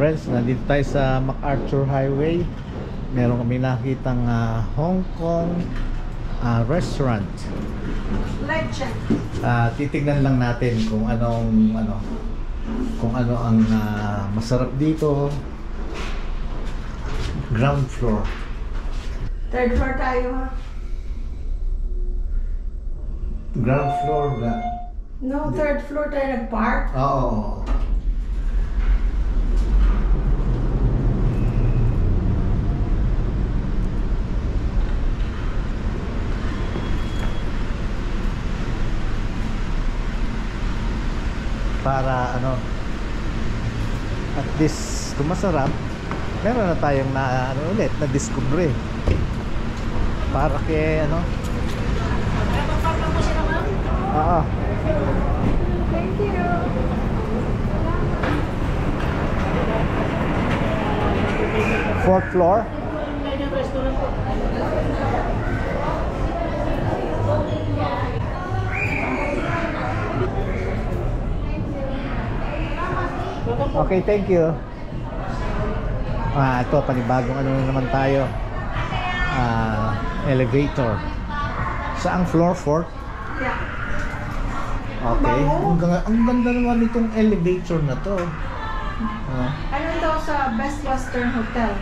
Friends, nandito tayo sa MacArthur Highway. Meron kami nakitang Hong Kong restaurant. Titignan lang natin kung ano ang masarap dito. Ground floor. Third floor tayo, ha? Ground floor ba? No, third floor tayo nag-park. Oo. Para at least kung masarap, meron na tayong ulit na discovery para kay Oo. Thank you. Fourth floor. Okay, thank you. Ito, panibagong na naman tayo. Elevator. Saang floor? Fourth? Yeah. Okay. Ang ganda naman itong elevator na to. Ano daw sa Best Western Hotel.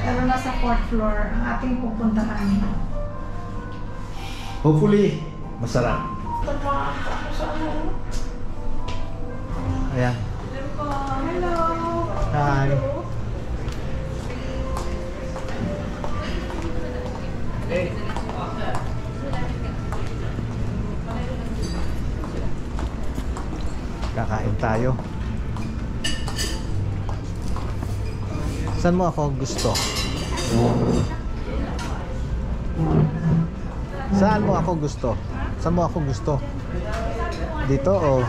Pero nasa fourth floor ang ating pupuntahan. Hopefully, masarap. Ayan. Hello. Hi. Kakain tayo. Saan mo ako gusto? Saan mo ako gusto? Saan mo ako gusto? Dito o?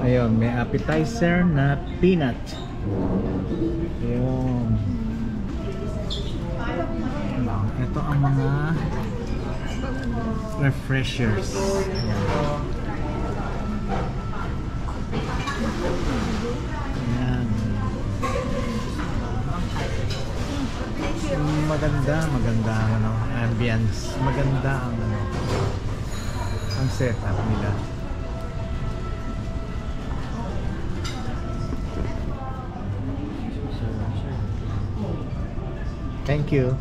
Ayun, may appetizer na peanut. Ayun. Ito ang mga refreshers. Ayan. Maganda ang ambience. Maganda ang setup nila. Thank you.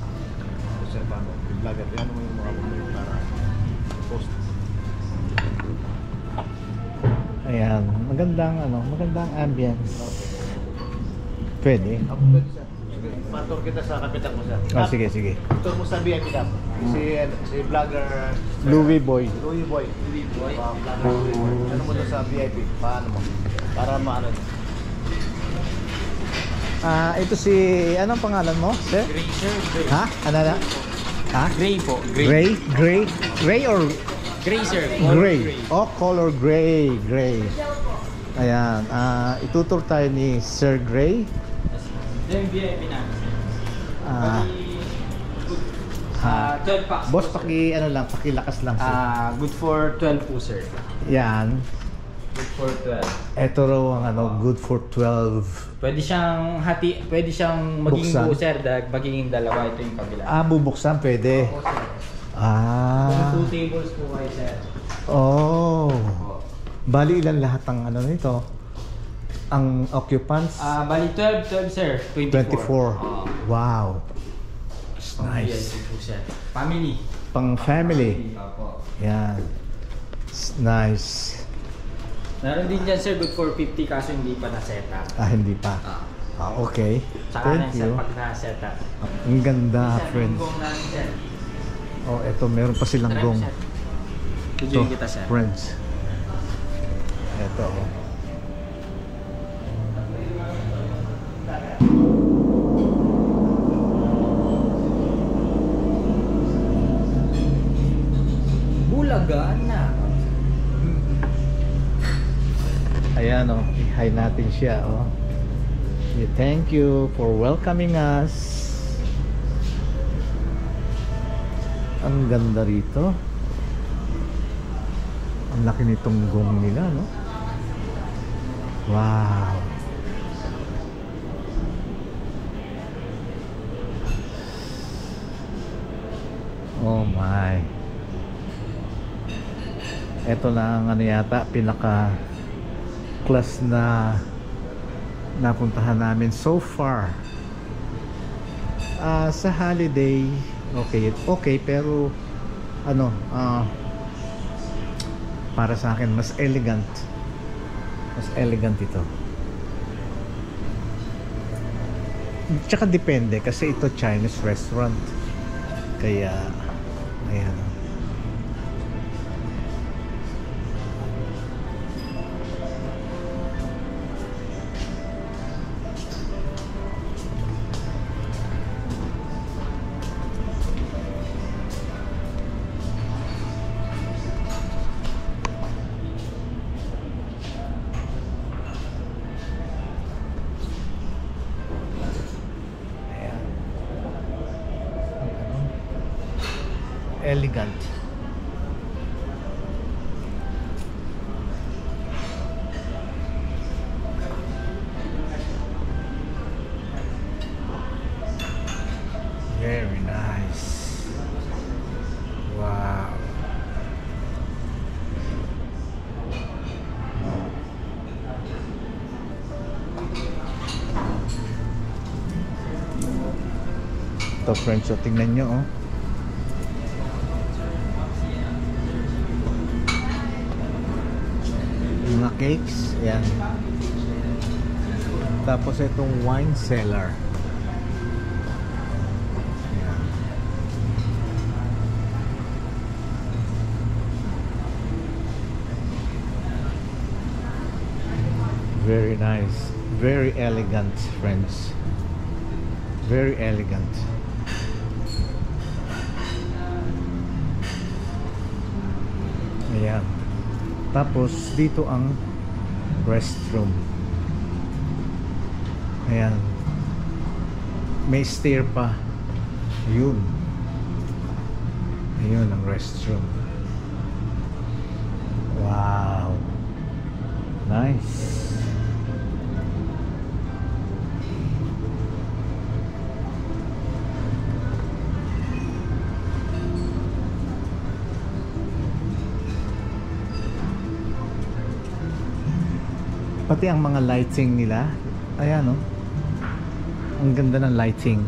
Ayan, magandang ambience. Pwede. Matur kita sa kapitan mo, sir. Sige. Matur mo sa VIP daw. Si vlogger Louie Boy. Louie Boy. Vlogger Louie Boy. Ano mo sa VIP? Paano mo? Para maano niya. Ito si anong pangalan mo, sir? Gray, sir. Gray. Ha? Ano na? Ha? Gray po. Gray or Gray, sir. gray? Oh, color gray. Ayan. Itutur tayo ni Sir Gray. Then VIP na. 12 packs. Boss, pakilakas lang, sir. Good for 12 po, sir. Yan. Good for 12. Ito raw ang good for 12. Pwede siyang maging Buksan. buo, sir. Magiging dalawa. Ito yung kabila. Bubuksan pwede. Opo, sir. Kung 2 tables po kayo, sir. Oh. Opo. Bali ilan lahat ang nito? Ang occupants? Bali 12, sir. 24. Wow. It's nice. Family. Pang family. Opo. Yan. It's nice. Meron din dyan, sir, good for 50 kaso hindi pa na-setup. Hindi pa. Okay. Saka na, Thank sir, you. pag na-setup. Ang ganda, Sir, friends. yung gong namin, sir. Oh, eto meron pa silang Try mo, gong. sir. Ito, Tujuin kita, sir. friends. Eto. Bulaga na. Ayan oh, hi natin siya oh. Thank you for welcoming us. Ang ganda rito. Ang laki nitong gong nila, no? Wow. Oh my. Ito na ang ano yata pinaka class na napuntahan namin so far. Sa holiday, okay pero ano, para sa akin mas elegant ito. Tsaka depende kasi ito Chinese restaurant, kaya ayan. Elegant. Very nice. Wow. Ito friends, so tingnan nyo oh. Mga cakes, yan. Tapos itong wine cellar. Yan. Very nice, very elegant friends, very elegant. Ayan. Tapos dito ang restroom. Ayan. May stair pa. Yun. Ayun ang restroom. Wow. Nice. Pati ang mga lighting nila, ayan oh. Ang ganda ng lighting.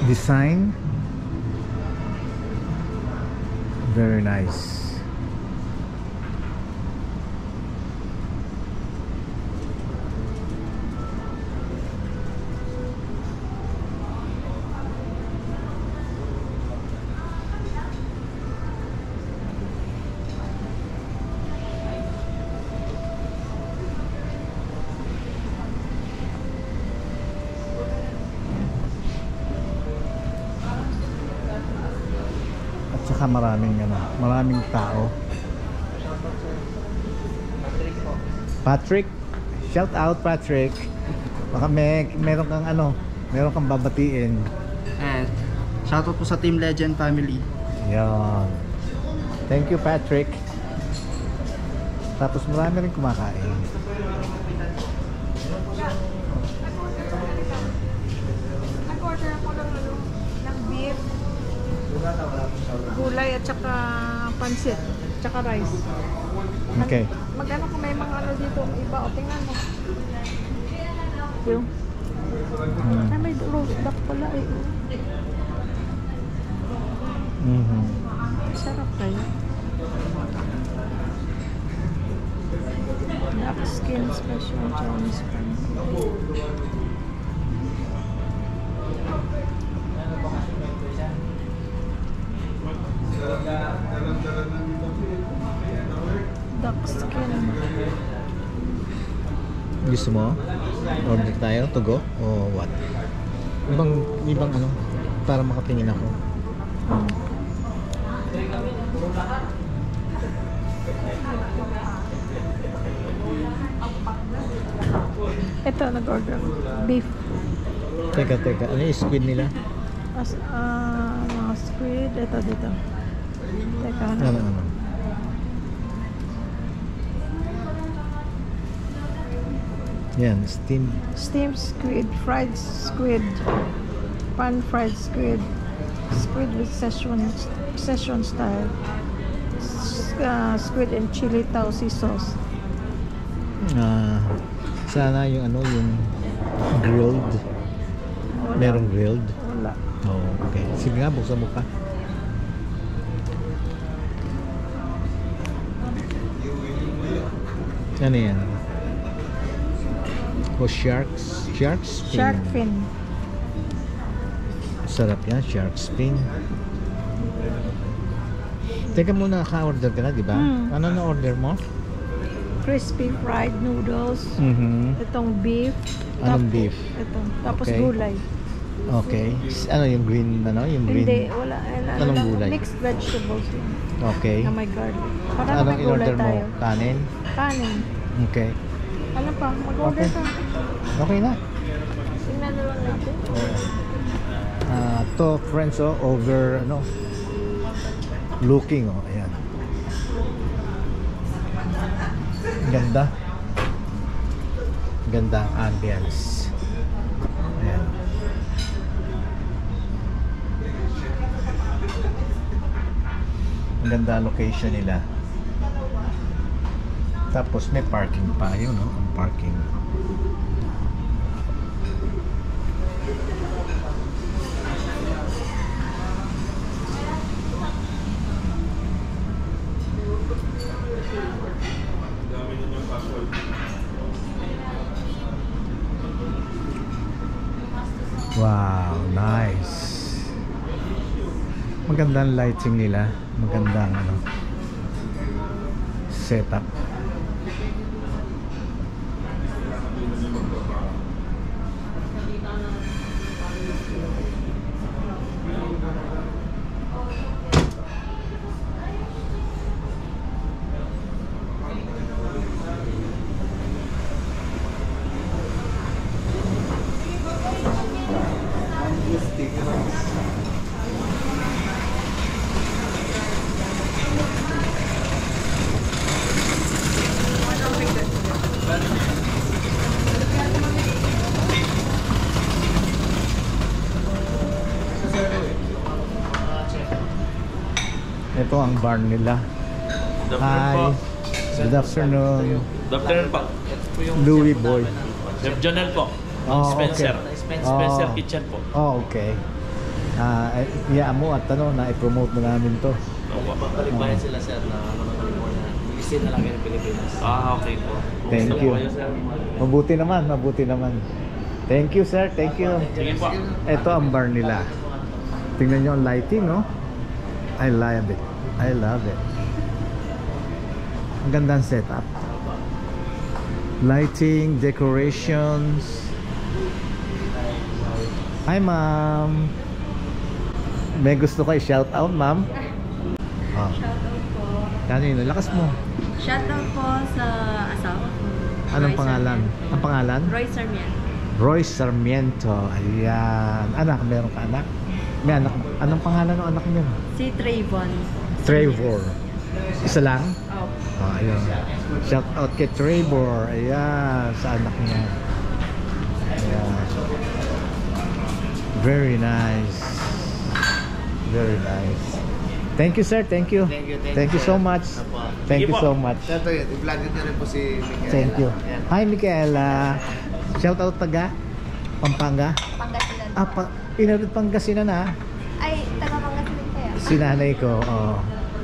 Design very nice. Saka maraming tao. Patrick, shout out Patrick. Baka meron kang babatiin. Shout out po sa Team Legend family. Yan. Thank you Patrick. Tapos marami rin kumakain. Nag-order ako ng beef, gulay at saka pansit, tsaka rice. Okay. Magkano kung may mga ano dito, iba, o tingnan mo. Yung, ay may roast duck pala eh. Sarap kayo. Duck skin special Chinese pancake. Duck skin. Gusto mo? Order tayo to go o what? Ibang ano para makatingin ako. Ito, nag-order. Beef. Teka. Ano yung squid nila? Mga squid. Ito, dito. Teka, Ano? Yan, steamed squid, fried squid, pan-fried squid, squid with Szechuan style, squid and chili tausi sauce. Sana yung yung grilled. Wala. Merong grilled. Wala. Oh, okay. Sige nga, buksan mo pa. Ano yan? Shark fin. Shark fin. Sarap yan, shark fin. Teka muna, ka-order ka na, di ba? Ano na order mo? Crispy fried noodles. Itong beef. Anong beef? Ito. Tapos Okay. gulay. Okay. Ano yung green, yung green? Hindi, wala. Anong lang, gulay? Mixed vegetables. Okay. Na may garlic. Para Anong may gulay in-order mo? tayo. Kanin? Kanin. Okay. Ano pa? Mag-order Okay. ka. Okay na. Tingnan na lang natin. To friends, over, looking, ayan. Ganda. Ganda ang ambience. Ayan. Ang ganda ang location nila. Tapos may parking pa yun, ang parking. Wow, nice. Magandang lighting nila, magandang setup. Ito ang bar nila. Hi. Good afternoon. Good afternoon po. Louis Boy. Chef Jonel po. Oh, Spencer. okay. Spencer Oh. Kitchen po. Oh, okay. Iyaan mo at na-promote na namin to. Opo. Magpalibayan sila sir na bilisin na lang ng Pilipinas. Okay po. Thank Kumusta you. po kayo, sir? Mabuti naman. Thank you, sir. Thank you. Sige po. Ito ang bar nila. Tingnan nyo ang lighting, no? I love it. I love it. Ang gandang setup. Lighting, decorations. Hi, ma'am. May gusto kayo shout out, ma'am? Oh. Shoutout po. Kanino? Lakas mo. Shoutout po sa asawa ko. Anong Roy pangalan? Sarmiento. Ang pangalan? Roy Sarmiento. Roy Sarmiento. Ayan. Anak, meron ka anak? May anak. Anong pangalan ng anak niyo? Si Trayvon. Trevor. Isa lang? Oh. Oh, ayun. Shout out kay Trevor. Ayan, sa anak niya. Ayan. Very nice. Very nice. Thank you, sir. Thank you. Thank you so much. Thank you so much. Sir, ito yun. I-vlog nyo rin po si Michaela. Thank you. Yan. Hi, Michaela. Shout out taga Pampanga. Pangasinan. Inarit Pangasinan na. Ay, taga Pangasinan kaya? Si nanay ko. Oh.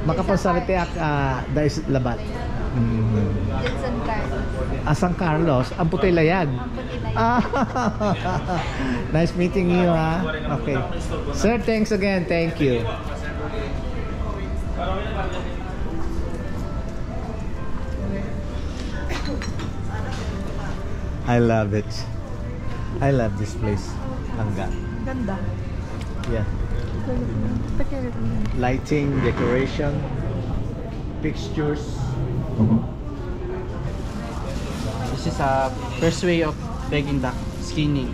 Makapansaritiak dahil labat. Johnson Carlos. San Carlos, ang puti layag. Ang puti na yun. Nice meeting you, ha. Okay. Sir, thanks again. Thank you. I love it. I love this place. Langga. Ganda. Yeah. Lighting, decoration, fixtures. This is a first way of baking duck, skinning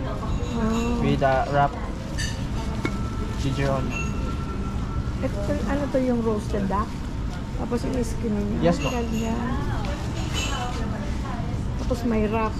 with a wrap ginger on. Ito, ano to yung roasted duck? Tapos yung skin niya. Yes, po. Ganyan. Tapos may wrap.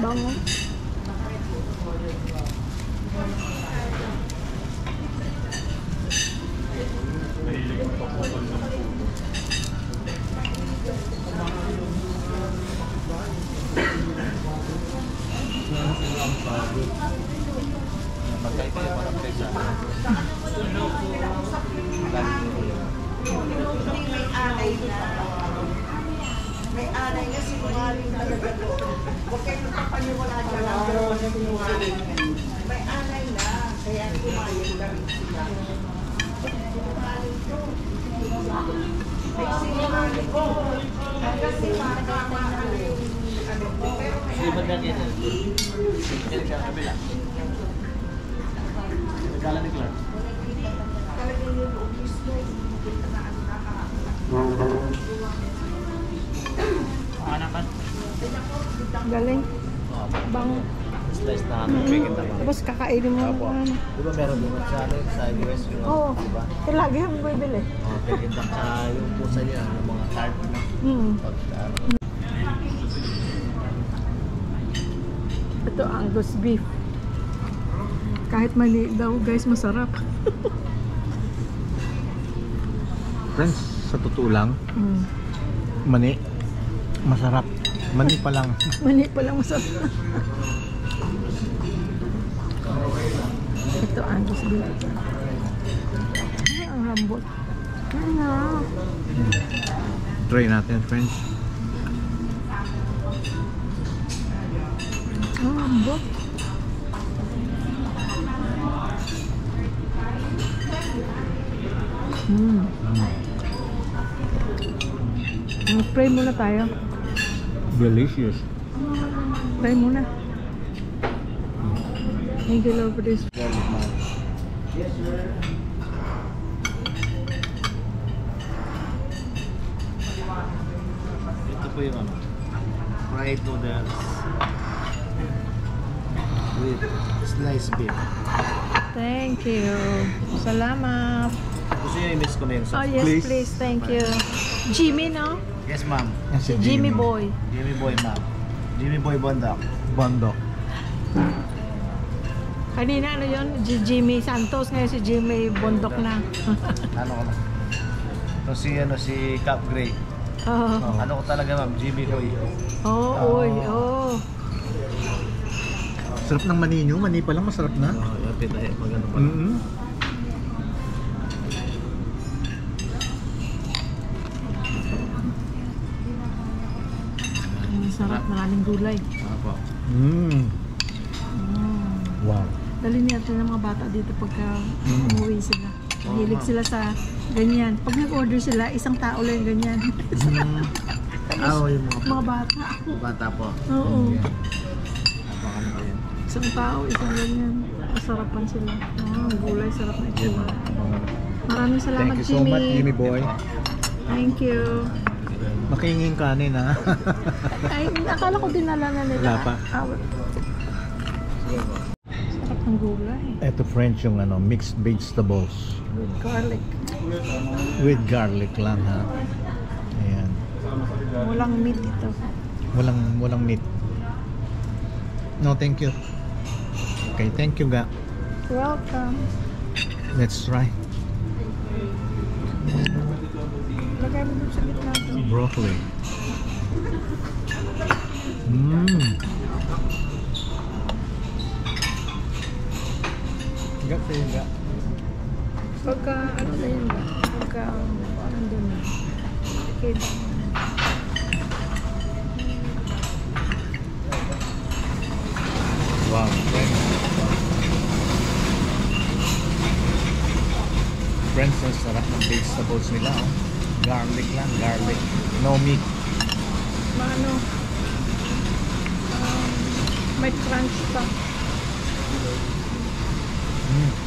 Bango. Magkaiba yung mga presa. May anay nga sinungaling talaga to. Huwag kayo magpapaniwala dyan. Ang dalawa na sinungaling. May anay na. Kaya kumayag na rin sila. Sinungaling to. May sinungaling ko. Kasi makakama yung ano ko. Pero Hindi ba lang yan? Yan siya kabila. Nagkala ni Clark. talagang yung loomis mo. Kita na ano nakakakita. Galing. Bango. Slice na natin. Bigyan naman. Tapos kakainin mo. Apo. Ano. Di ba meron din sa ano, sa US yung Oo. di ba? Eh, lagi akong bibili. Bigyan naman sa yung pusa niya, yung mga card na. Pag, Ito, Angus beef. Kahit mali daw, guys, masarap. Friends, sa totoo lang, Mm. mani, masarap. Mani pa lang. Mani pa lang masarap. Ito, Angus beef. Ay, ang rambot. Ay, nga. Try natin, friends. Ang rambot. Pray muna tayo. Delicious. Pray muna. Thank you, Lord, for this. ito po yung ano, fried noodles with sliced beef. Thank you. Salamat. Gusto nyo i-mix ko na yung Oh, sauce? yes, Please. please. Thank you. Jimmy, no? Yes, ma'am. Yan Si Jimmy Boy. Jimmy Boy, ma'am. Jimmy Boy Bondoc. Bondok. Kanina, ano yun? Jimmy Santos. Ngayon si Jimmy Bondok na. Ano ko na? Ito si Cap Gray. Oo. Ano ko talaga, ma'am? Jimmy Boy. Oh, uy. Oh. Sarap ng mani nyo. Mani pa lang masarap na. Yapit ay magano pa lang. Mm-hmm. Ang sarap. Maraming gulay. Apo. Wow. Dali natin ng mga bata dito pagka umuwi sila. Mahilig sila sa ganyan. Pag nag-order sila, isang tao lang yung ganyan. Yung Mga bata. bata po. Oo. Napakano po yun. Isang tao, isang ganyan. Masarapan sila. Ang gulay, sarap na ito. Maraming salamat, Thank you so Jimmy. much, Jimmy Boy. Thank you. Makinging kanin, ha? Ay, akala ko dinala na nila. Wala pa. Sarap ng gulay. Ito, French, yung ano, mixed vegetables. With garlic. With garlic lang, ha? Ayan. Walang meat ito. Walang meat. No, thank you. Okay, thank you, ga. Welcome. Let's try. Lagay mo dun sa gitna. Broccoli. Mmm. Ga, ga. Pagka, ano na yun ba? pagka nandun na. Kita mo. Wow, friends. Friends, ang sarap ng vegetables nila. Oh. Garlic lang, garlic. No meat. Maano? May crunch pa. Mm.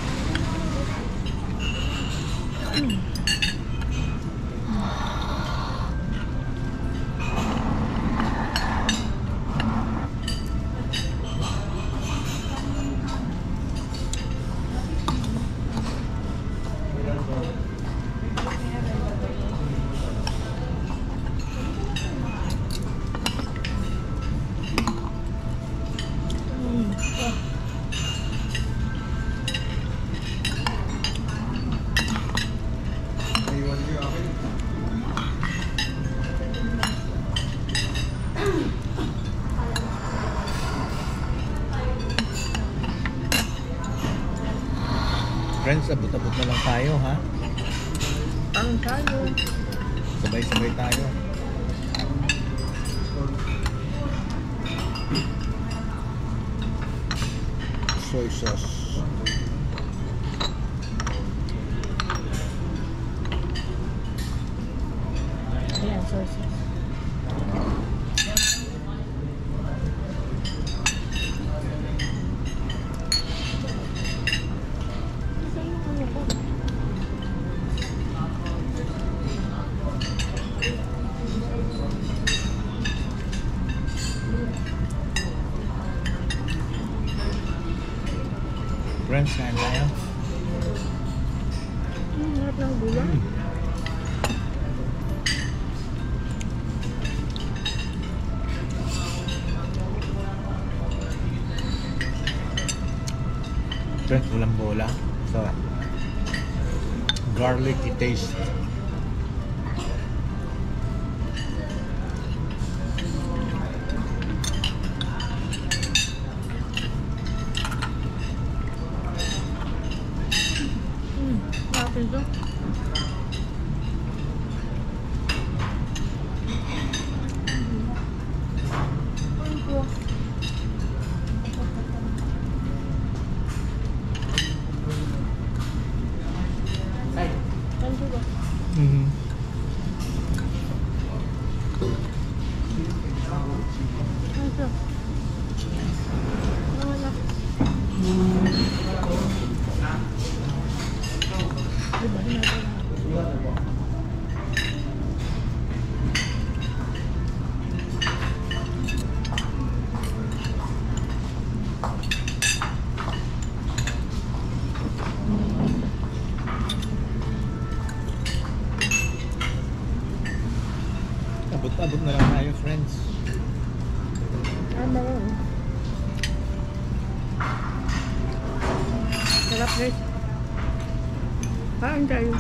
Friends, abot-abot na lang tayo, ha? Ang tayo. Sabay-sabay tayo. Soy sauce. Ayan, sauces. Friends, kain tayo. Harap ng gulay. Friends, walang bola. Sarap. Garlicky taste. Natin ito. Mm-hmm. Abot-abot na lang tayo, friends. Ano yun? Sarap guys. Kain tayo.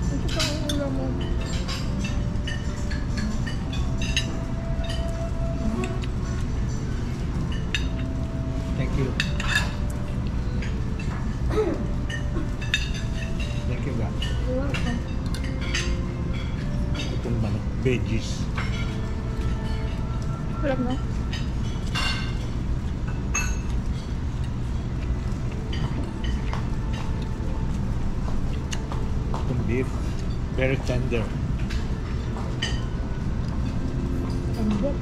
Ito pa ang ulam mo. Thank you. Thank you, God. You're welcome. Itong manok, veggies. Sarap no? Itong beef, very tender. Ang good.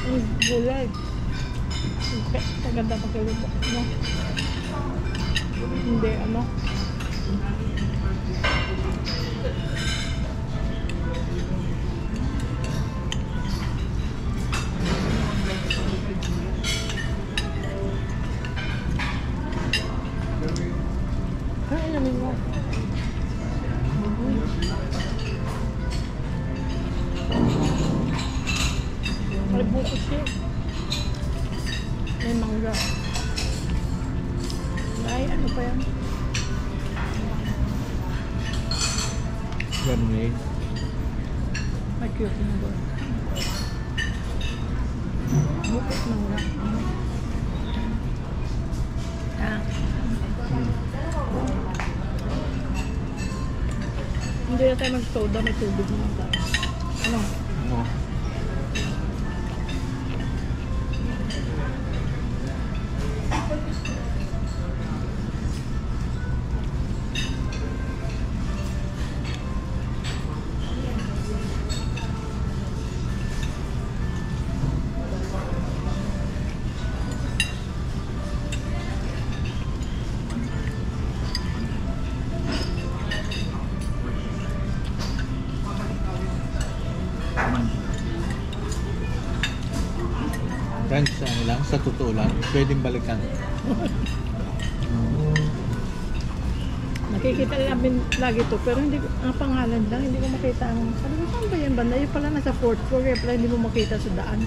Ang gulay. Maganda pakiluto. No? Hindi, ano? Kain namin mo. Ay, ano pa yan? Lemonade. May cute na ba? Bukit ng lang. Ah. Hindi na tayo mag-soda, may tubig naman tayo. Ano? Ano? Friends, ano lang, sa totoo lang, pwedeng balikan. Nakikita namin lagi to, pero hindi ang pangalan lang, hindi ko makita ang sabi ko, saan ba yan banda? Yung pala nasa 4th floor, kaya pala hindi mo makita sa daan.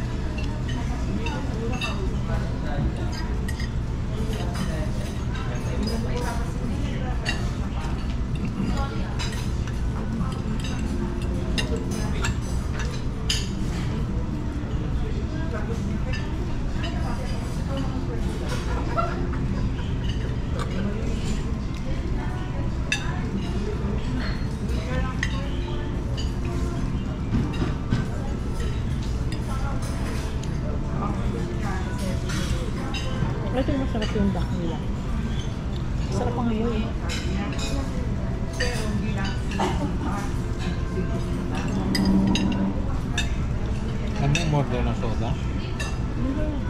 Ito yung masarap yung duck nila. Masarap ang ngayon eh. Ano yung order ng soda?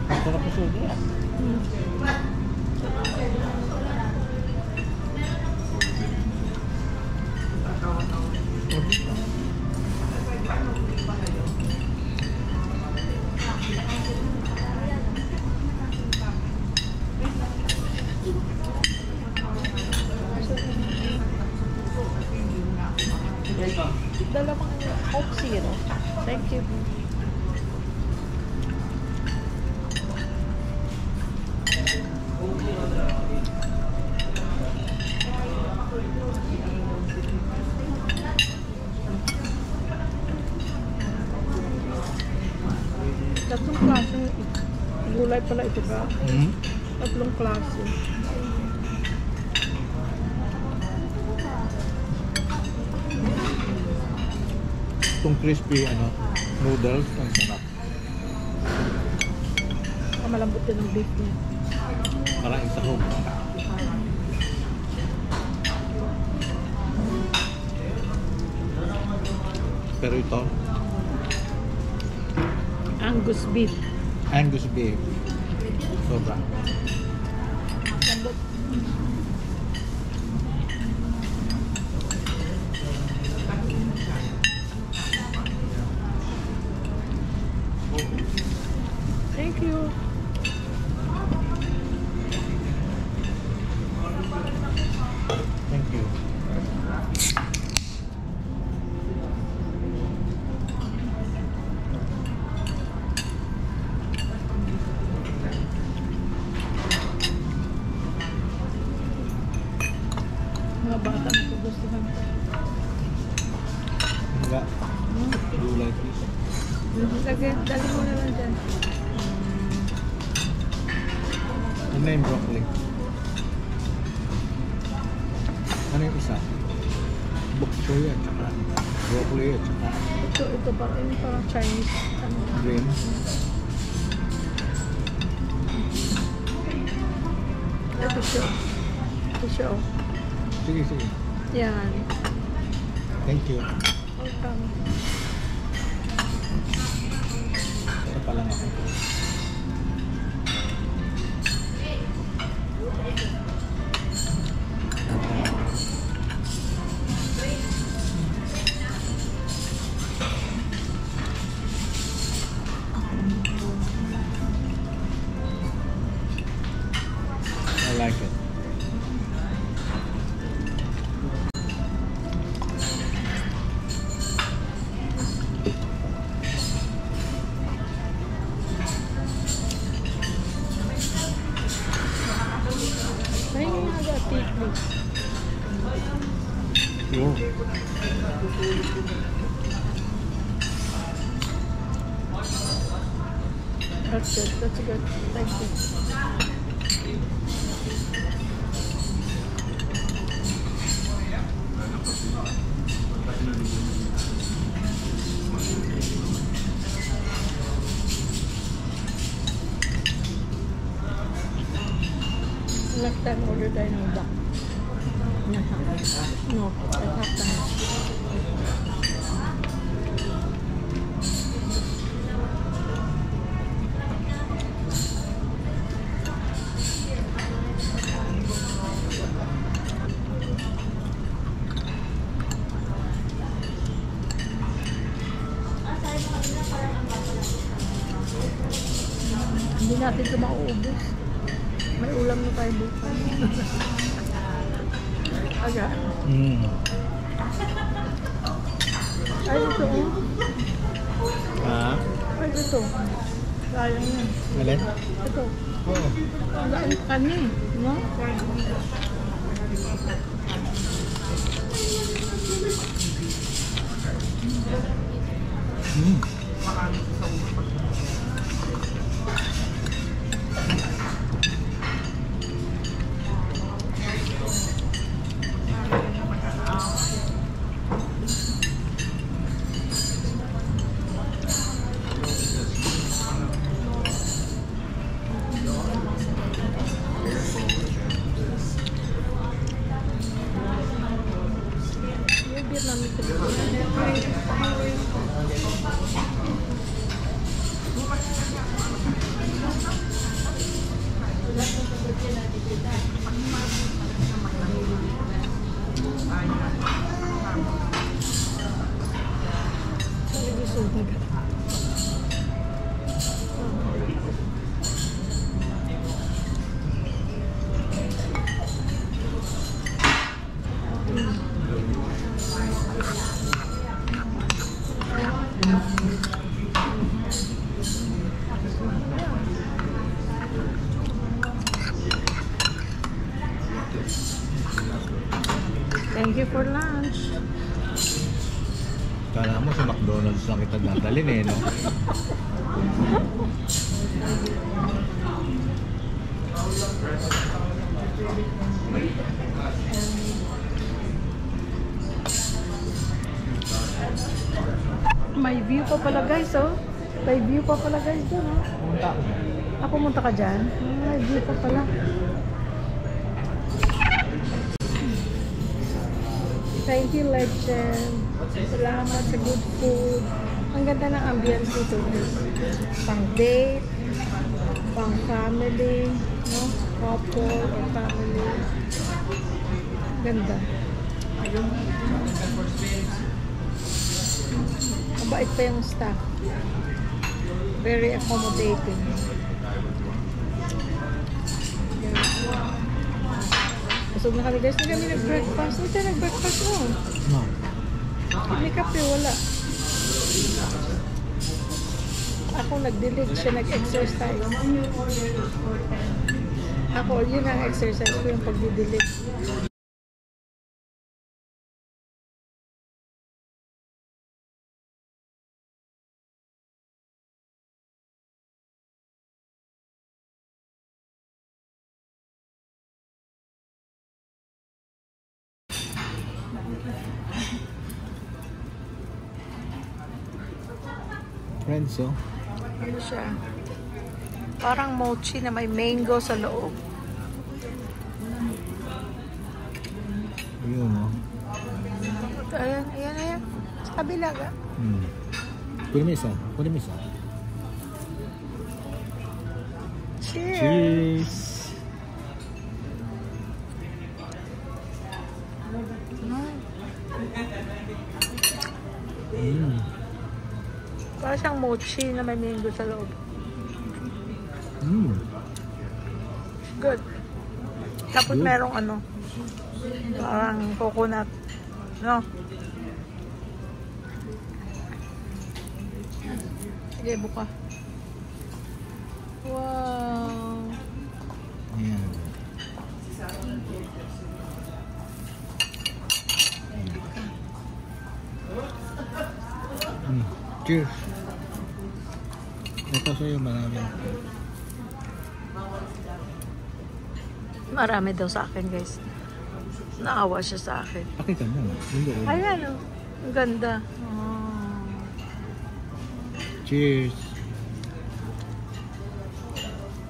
Masarap yung soda yan. Dalawang Coke Zero. Thank you. Tatlong klase. Gulay pala ito ka. Hmm? Tatlong klase. Itong crispy, ano, noodles, ang sarap. Malambot din ang beef niya. Parang isahog. Pero ito, Angus beef. Angus beef. Sobra. Lambot. Thank you. Thank you. Mga bata na ito gusto kami. Enggak. Gulay please. Dali mo na lang dyan. Ano yung broccoli? Ano yung isa? Bok choy at saka broccoli at saka Ito parang Chinese. Ano? green. Ito siya. Ito siya. Oh. Sige, sige. Yan. Thank you. Welcome. Ito pa lang ako. I like it. Ay, Tikli. Yun. That's good. That's good. Thank you. Next time order tayo ng duck. No, I have time. Hindi natin ito mauubos. May ulam na tayo bukas. Aga. Ay, ito oh. Ha? Ay, ito. Sayang yan. Alin? Ito. Oo. Ang daan kanya eh. No? Yung Vietnamese food. Thank you for lunch. Kala mo sa McDonald's lang kita dadalhin eh, no? May view pa pala guys, oh. May view pa pala guys doon, oh. Punta. Pumunta ka dyan. May view pa pala. Thank you, Legend. Salamat sa good food. Ang ganda ng ambience dito. Pang date, pang family, no? Couple or family. Ganda. Mabait pa yung staff. Very accommodating. Busog na kami guys. Hindi kami nag-breakfast. Hindi tayo nag-breakfast mo. No. May kape, wala. Ako nag-delete siya, nag-exercise. Ako, yun ang exercise ko, yung pag-delete. Friends, oh. Ano siya? Parang mochi na may mango sa loob. Yun, oh. Ayan, ayan, ayan. Sa kabila ka. Kunin mo isa. Kunin mo isa. Cheers! Cheers! Parang siyang mochi na may mango sa loob. Good. Tapos Good. merong ano, parang coconut. No? Sige, buka. Wow! Ayan. Cheers. Ito sa'yo marami. Marami daw sa akin, guys. Naawa siya sa akin. Pakita mo. Hindi. Ayan, oh. Ang ganda. Oh. Cheers.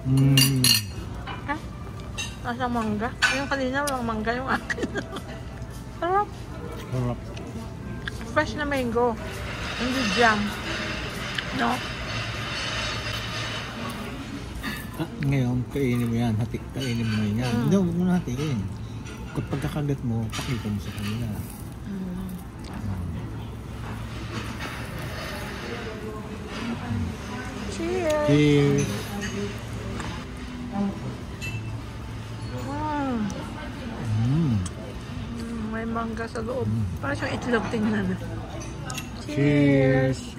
Mmm. Ah, nasa mangga. Yung kanina walang mangga yung akin. Sarap. Sarap. Fresh na mango. Hindi jam. No? Ah, ngayon, kainin mo yan. Kainin mo yan. Hindi, huwag mo na hatiin. Kapag kakagat mo, pakita mo sa kanila. Cheers! Cheers! May mangga sa loob. Parang siyang itlog tingnan. Cheers!